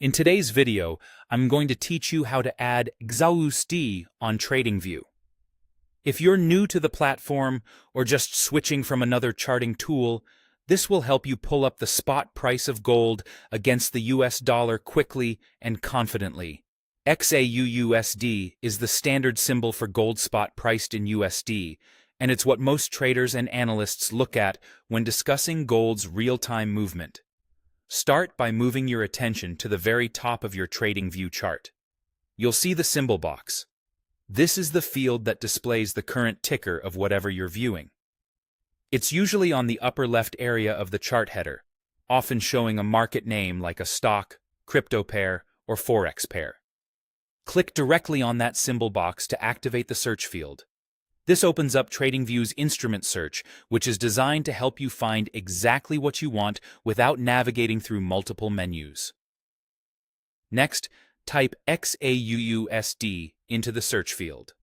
In today's video, I'm going to teach you how to add XAUUSD on TradingView. If you're new to the platform or just switching from another charting tool, this will help you pull up the spot price of gold against the US dollar quickly and confidently. XAUUSD is the standard symbol for gold spot priced in USD, and it's what most traders and analysts look at when discussing gold's real-time movement. Start by moving your attention to the very top of your TradingView chart. You'll see the symbol box. This is the field that displays the current ticker of whatever you're viewing. It's usually on the upper left area of the chart header, often showing a market name like a stock, crypto pair, or Forex pair. Click directly on that symbol box to activate the search field. This opens up TradingView's instrument search, which is designed to help you find exactly what you want without navigating through multiple menus. Next, type XAUUSD into the search field.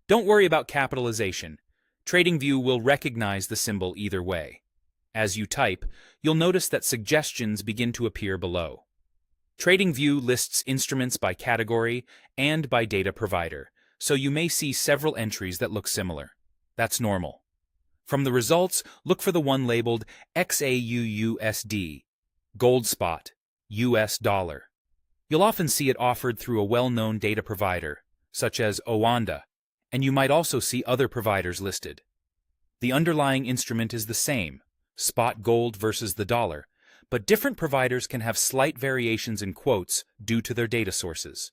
Don't worry about capitalization. TradingView will recognize the symbol either way. As you type, you'll notice that suggestions begin to appear below. TradingView lists instruments by category and by data provider, so you may see several entries that look similar. That's normal. From the results, look for the one labeled XAUUSD, gold spot, US dollar. You'll often see it offered through a well-known data provider, such as Oanda, and you might also see other providers listed. The underlying instrument is the same, spot gold versus the dollar, but different providers can have slight variations in quotes due to their data sources.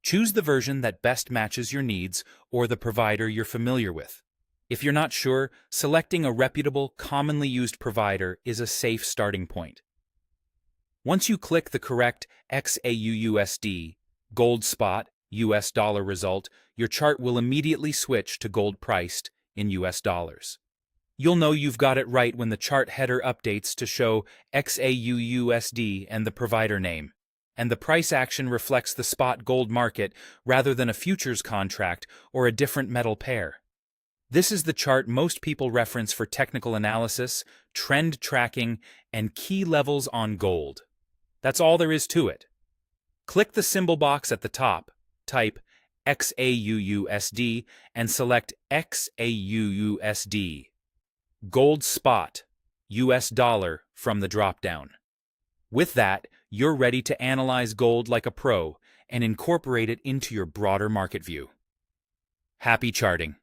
Choose the version that best matches your needs or the provider you're familiar with. If you're not sure, selecting a reputable, commonly used provider is a safe starting point. Once you click the correct XAUUSD, gold spot, US dollar result, your chart will immediately switch to gold priced in US dollars. You'll know you've got it right when the chart header updates to show XAUUSD and the provider name, and the price action reflects the spot gold market rather than a futures contract or a different metal pair. This is the chart most people reference for technical analysis, trend tracking, and key levels on gold. That's all there is to it. Click the symbol box at the top, type XAUUSD, and select XAUUSD, gold spot, US dollar from the drop-down. With that, you're ready to analyze gold like a pro and incorporate it into your broader market view. Happy charting!